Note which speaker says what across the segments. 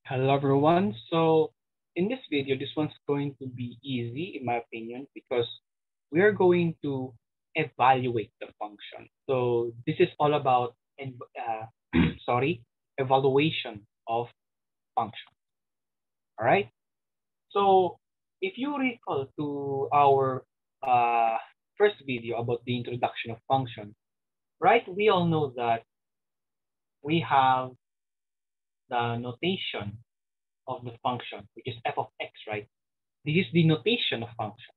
Speaker 1: Hello everyone. So in this video, this one's going to be easy in my opinion because we are going to evaluate the function. So this is all about sorry, evaluation of function. All right. So if you recall to our first video about the introduction of function, right? We all know that we have the notation of the function, which is f of x, right? This is the notation of function.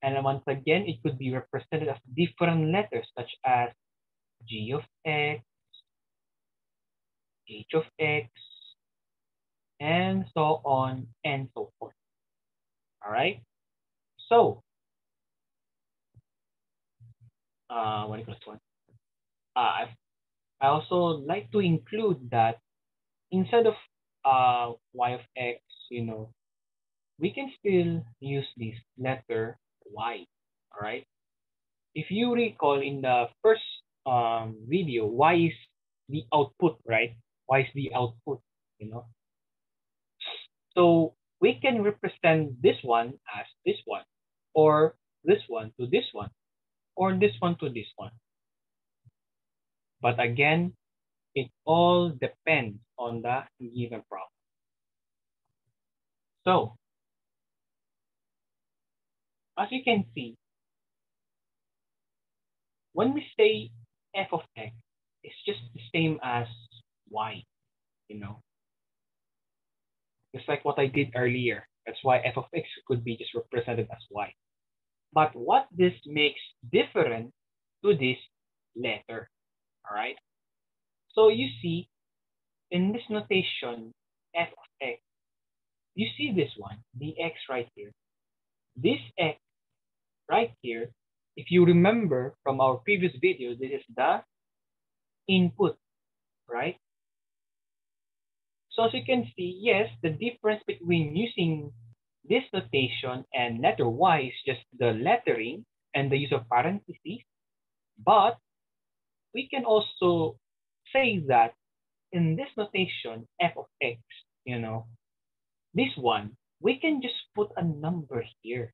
Speaker 1: And once again, it could be represented as different letters such as g of x, h of x, and so on and so forth. All right. So, what equals one? Uh, I also like to include that instead of y of x, we can still use this letter y. All right. If you recall in the first video, y is the output, right? Y is the output, you know. So we can represent this one as this one, or this one to this one, or this one to this one. But again, it all depends on the given problem. So as you can see, when we say f of x, it's just the same as y, you know. Just like what I did earlier. That's why f of x could be just represented as y. But what this makes different to this letter, all right? So you see, in this notation, f of x, you see this one, the x right here. This x right here, if you remember from our previous video, this is the input, right? So as you can see, yes, the difference between using this notation and letter y is just the lettering and the use of parentheses, but we can also say that in this notation, f of x, this one, we can just put a number here.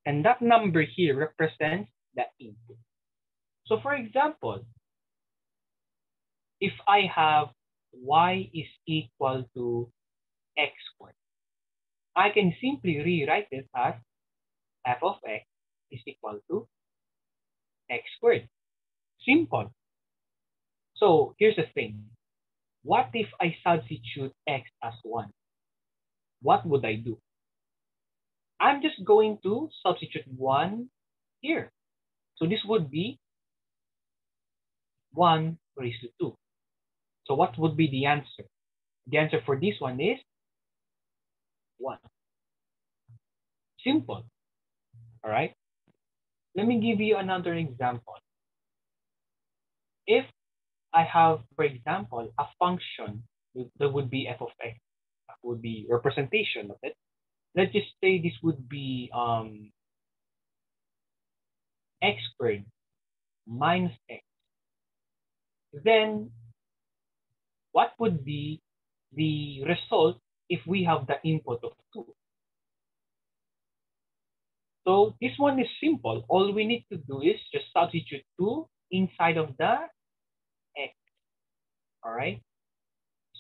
Speaker 1: And that number here represents the input. So for example, if I have y is equal to x squared, I can simply rewrite this as f of x is equal to x squared. Simple. So here's the thing. What if I substitute x as 1? What would I do? I'm just going to substitute 1 here. So this would be 1 raised to 2. So what would be the answer? The answer for this one is 1. Simple. All right. Let me give you another example. If I have, for example, a function that would be f of x, that would be representation of it. Let's just say this would be x squared minus x. Then what would be the result if we have the input of 2? So this one is simple. All we need to do is just substitute 2 inside of the x. All right.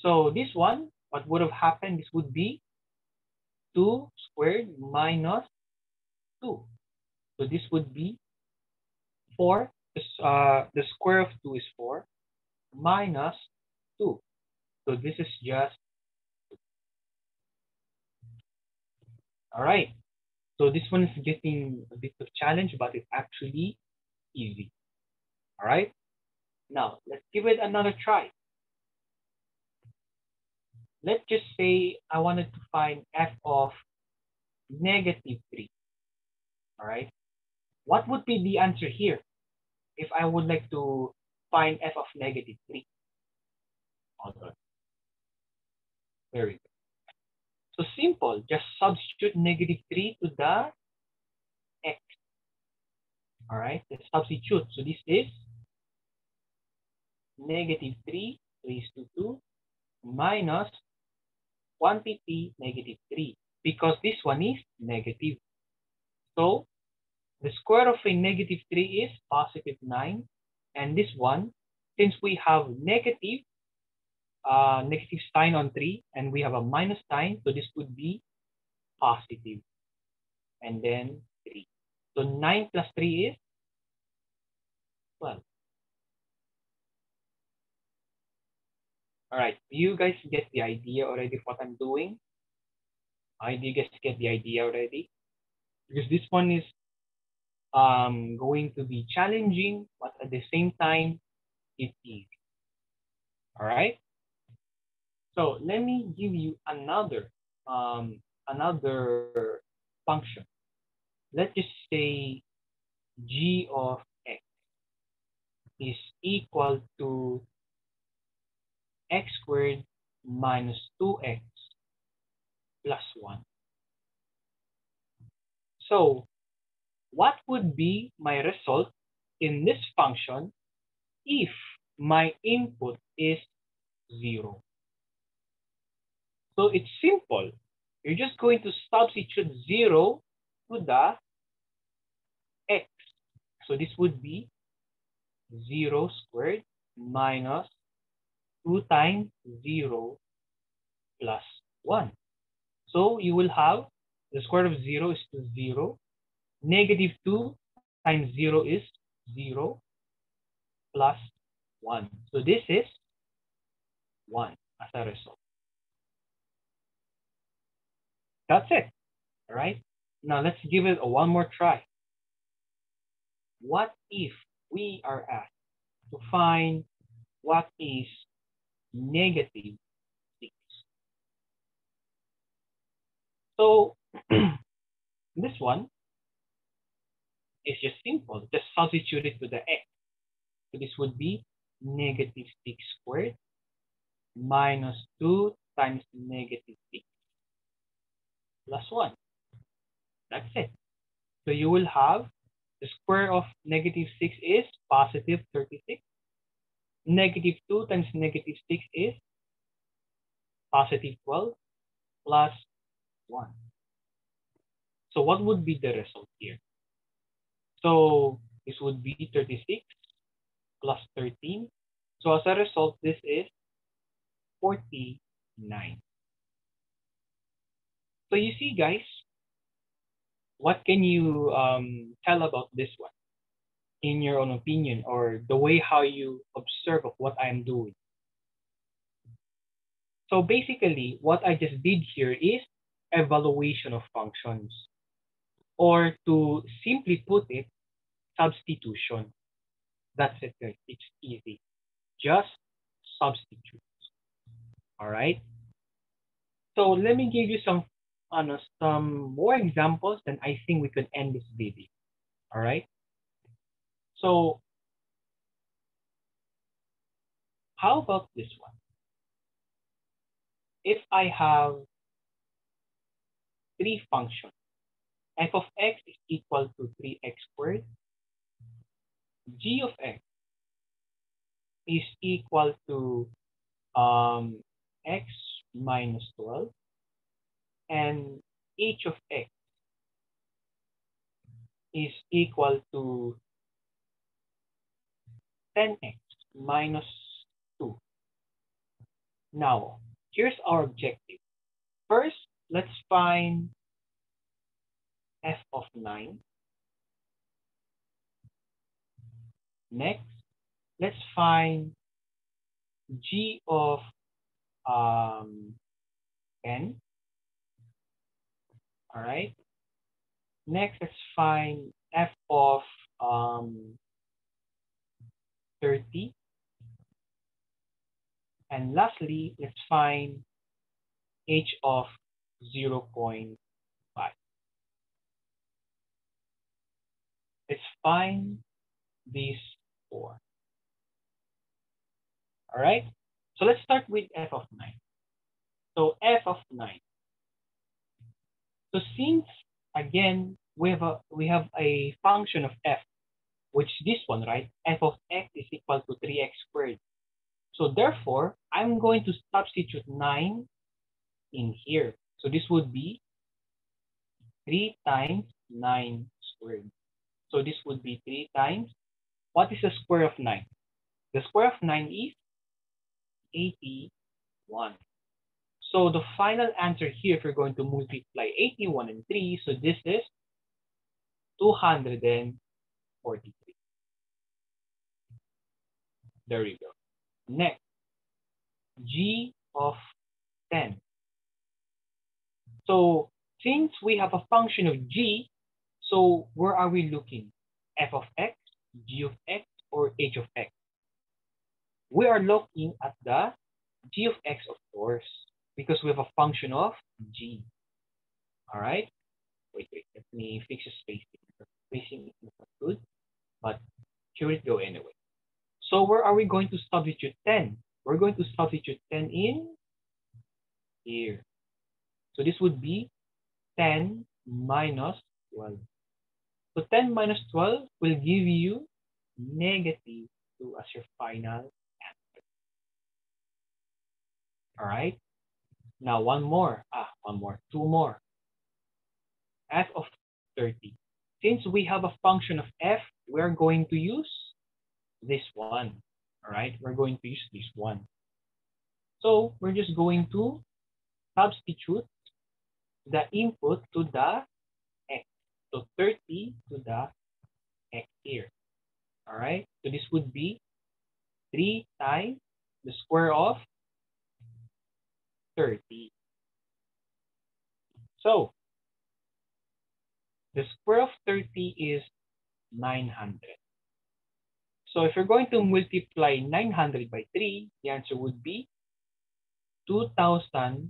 Speaker 1: So this one, what would have happened? This would be 2 squared minus 2. So this would be 4. The square of 2 is 4 minus 2. So this is just 2. All right. So this one is getting a bit of challenge, but it's actually easy. All right. Now let's give it another try. Let's just say I wanted to find f of negative 3. All right. What would be the answer here if I would like to find f of negative 3? Hold on. Very good. So simple, just substitute negative 3 to the x. All right, let's substitute. So this is negative 3 raised to 2 minus quantity negative 3 because this one is negative. So the square of a negative 3 is positive 9. And this one, since we have negative sign on 3 and we have a minus sign, so this would be positive. And then 3. So 9 plus 3 is 12. All right, do you guys get the idea already of what I'm doing? Do you guys get the idea already? Because this one is going to be challenging, but at the same time, it's easy. All right. So let me give you another function. Let's just say g of x is equal to x squared minus 2x plus 1. So what would be my result in this function if my input is 0? So it's simple. You're just going to substitute 0 to the x. So this would be 0 squared minus 2 times 0 plus 1. So you will have the square of 0 is to 0. Negative 2 times 0 is 0 plus 1. So this is 1 as a result. That's it. All right. Now let's give it one more try. What if we are asked to find what is negative 6? So this one is just simple. Just substitute it to the x. So this would be negative 6 squared minus 2 times negative 6 plus 1. That's it. So you will have the square of negative 6 is positive 36. Negative 2 times negative 6 is positive 12 plus 1. So what would be the result here? So this would be 36 plus 13. So as a result, this is 49. So you see, guys, what can you tell about this one in your own opinion or the way how you observe of what I'm doing? So basically, what I just did here is evaluation of functions, or to simply put it, substitution. That's it, guys. It's easy. Just substitute. All right. So let me give you some more examples, then I think we could end this video. All right. So how about this one? If I have 3 functions, f of x is equal to 3x squared, g of x is equal to x minus 12, and h of x is equal to 10x minus 2. Now, here's our objective. First, let's find f of 9. Next, let's find g of 10. All right. Next, let's find f of 30. And lastly, let's find h of 0.5. Let's find these 4. All right. So let's start with f of 9. So f of 9. So since again we have a function of f, which this one, right? F of x is equal to 3x squared. So therefore, I'm going to substitute 9 in here. So this would be 3 times 9 squared. So this would be 3 times, what is the square of 9? The square of 9 is 81. So the final answer here, if you're going to multiply 81 and 3, so this is 243. There we go. Next, g of 10. So since we have a function of g, so where are we looking? F of x, g of x, or h of x? We are looking at the g of x, of course, because we have a function of g. All right? Wait, let me fix the spacing. Spacing is not good, but here it go anyway. So where are we going to substitute 10? We're going to substitute 10 in here. So this would be 10 minus 12. So 10 minus 12 will give you negative 2 as your final answer. All right? Now two more. F of 30. Since we have a function of f, we're going to use this one. All right? We're going to use this one. So we're just going to substitute the input to the x. So 30 to the x here. All right? So this would be 3 times the square of 30. So the square of 30 is 900. So if you're going to multiply 900 by 3, the answer would be 2,700.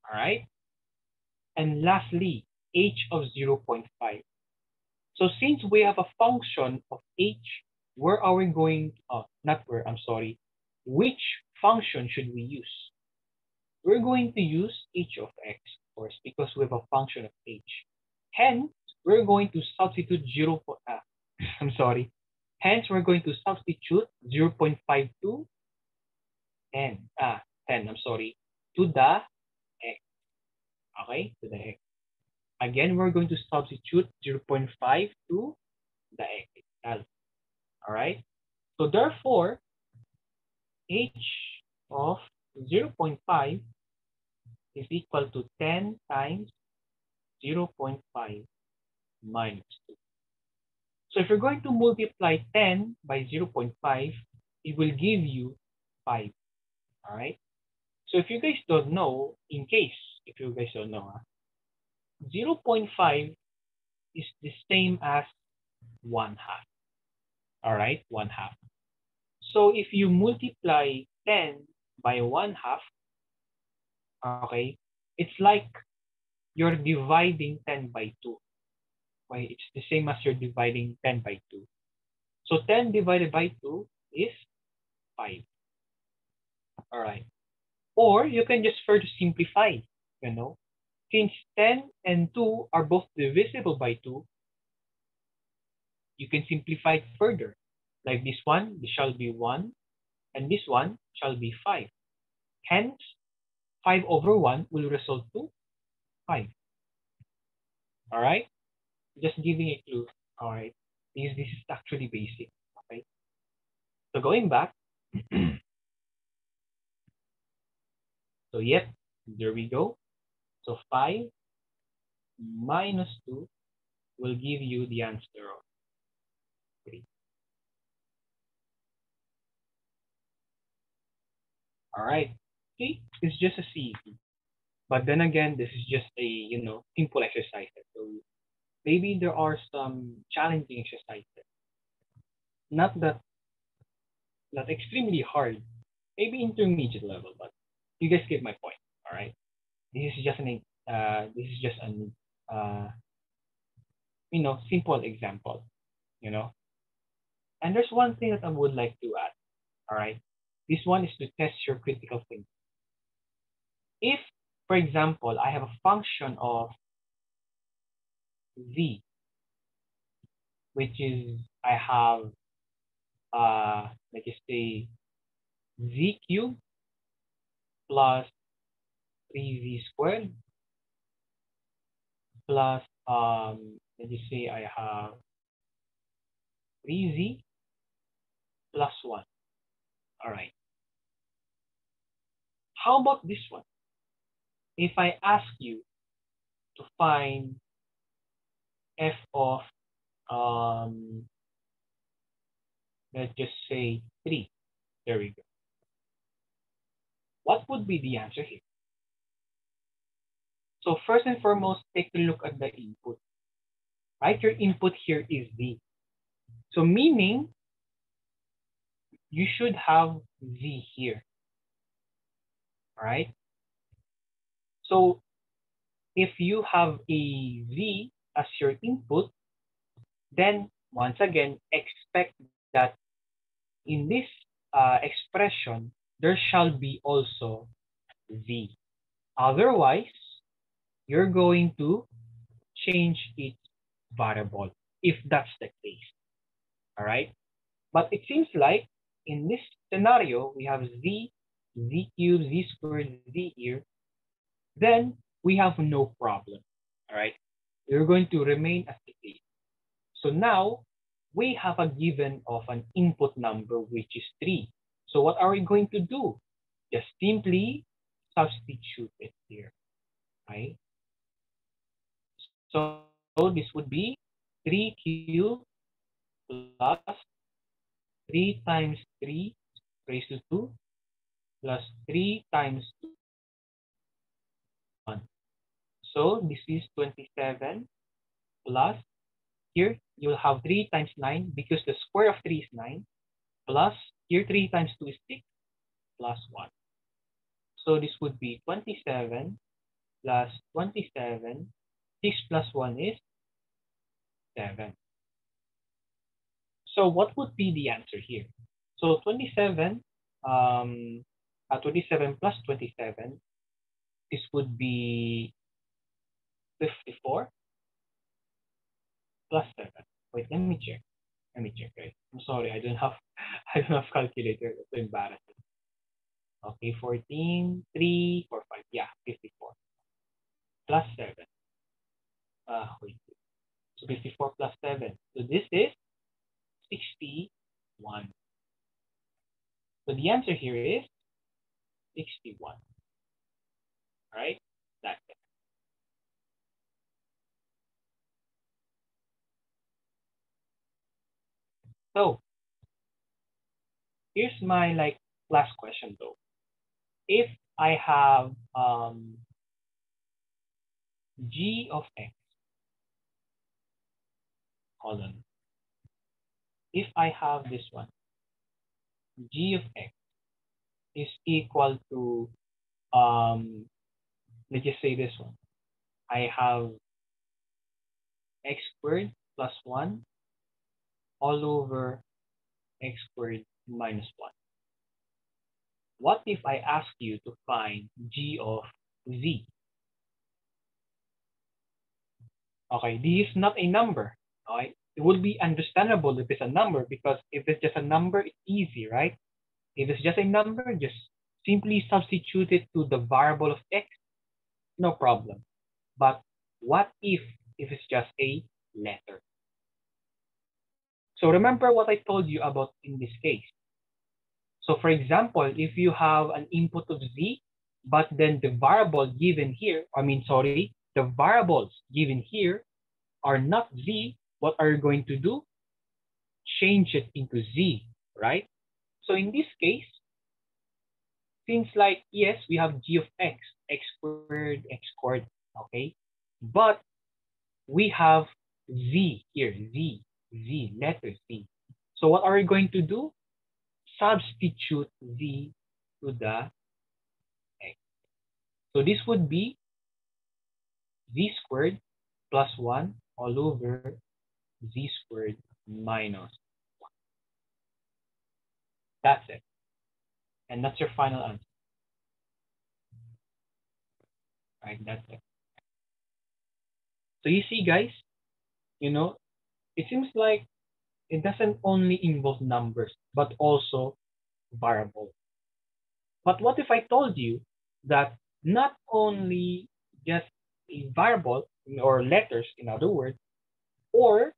Speaker 1: All right? And lastly, h of 0.5. So since we have a function of h, where are we going, not where, I'm sorry, which function should we use? We're going to use h of x, of course, because we have a function of h. Hence, we're going to substitute I'm sorry. Hence, we're going to substitute 0.5 to 10, 10, I'm sorry, to the x. Okay, to the x. Again, we're going to substitute 0.5 to the x itself. All right. So therefore, h of 0.5 is equal to 10 times 0.5 minus 2. So if you're going to multiply 10 by 0.5, it will give you 5. All right. So if you guys don't know, if you guys don't know, 0.5 is the same as 1 half. All right, 1 half. So if you multiply 10 by 1 half, okay, it's like you're dividing 10 by 2. Okay, it's the same as you're dividing 10 by 2. So 10 divided by 2 is 5. All right. Or you can just further simplify, you know. Since 10 and 2 are both divisible by 2, you can simplify it further. Like this one, this shall be 1, and this one shall be 5. Hence, 5 over 1 will result to 5. All right? Just giving a clue. All right? Because this is actually basic. Okay? So going back, so yep, there we go. So 5 minus 2 will give you the answer of 3. All right. See, it's just a C. But then again, this is just a, simple exercise. So maybe there are some challenging exercises. Not that not extremely hard, maybe intermediate level, but you guys get my point. All right. This is just an uh, simple example. You know. And there's one thing that I would like to add. All right. This one is to test your critical thinking. If, for example, I have a function of z, which is I have let's just say z cubed plus 3z squared plus, let's just say I have 3z plus 1. All right. How about this one? If I ask you to find f of, um, let's just say 3. There we go. What would be the answer here? So first and foremost, take a look at the input. Right? Your input here is z. So meaning you should have z here. All right? So if you have a z as your input, then once again, expect that in this expression, there shall be also z. Otherwise, you're going to change its variable if that's the case. All right? But it seems like in this scenario, we have z, z cubed, z squared, z here. Then we have no problem. All right? We're going to remain as it is. So now we have a given of an input number, which is 3. So what are we going to do? Just simply substitute it here. Right? So this would be 3 cubed plus 3 times 3 raised to 2 plus 3 times 1. So this is 27 plus, here you'll have 3 times 9 because the square of 3 is 9 plus, here 3 times 2 is 6 plus 1. So this would be 27 plus 27. 6 plus 1 is 7. So what would be the answer here? So 27, 27 plus 27, this would be 54 plus 7. Wait, let me check. Let me check, guys. I'm sorry, I don't have I don't have calculator. It's so embarrassing. Okay, 14, 3, 4, 5. Yeah, 54 plus 7. Wait. So 54 plus 7. So this is 61. So the answer here is 61. All right? That's it. So here's my last question though. If I have g of x, hold on. If I have this one, g of x is equal to, let's just say this one. I have x squared plus 1 all over x squared minus 1. What if I ask you to find g of z? Okay, this is not a number. Right? It would be understandable if it's a number because if it's just a number, it's easy, right? If it's just a number, just simply substitute it to the variable of x, no problem. But what if it's just a letter? So remember what I told you about in this case. So for example, if you have an input of z, but then the variable given here, the variables given here are not z, what are you going to do? Change it into z, right? So in this case, seems like, yes, we have g of x, x squared, okay? But we have z here, letter z. So what are we going to do? Substitute z to the x. So this would be z squared plus 1 all over z squared minus 1. That's it. And that's your final answer. Right, that's it. So you see, guys, it seems like it doesn't only involve numbers, but also variables. But what if I told you that not only just a variable or letters, in other words, or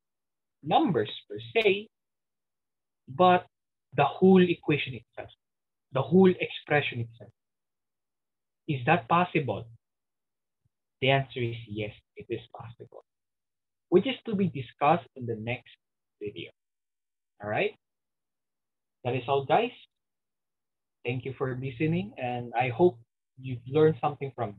Speaker 1: numbers per se, but the whole equation itself, the whole expression itself? Is that possible? The answer is yes, it is possible, which is to be discussed in the next video. All right? That is all, guys. Thank you for listening, and I hope you've learned something from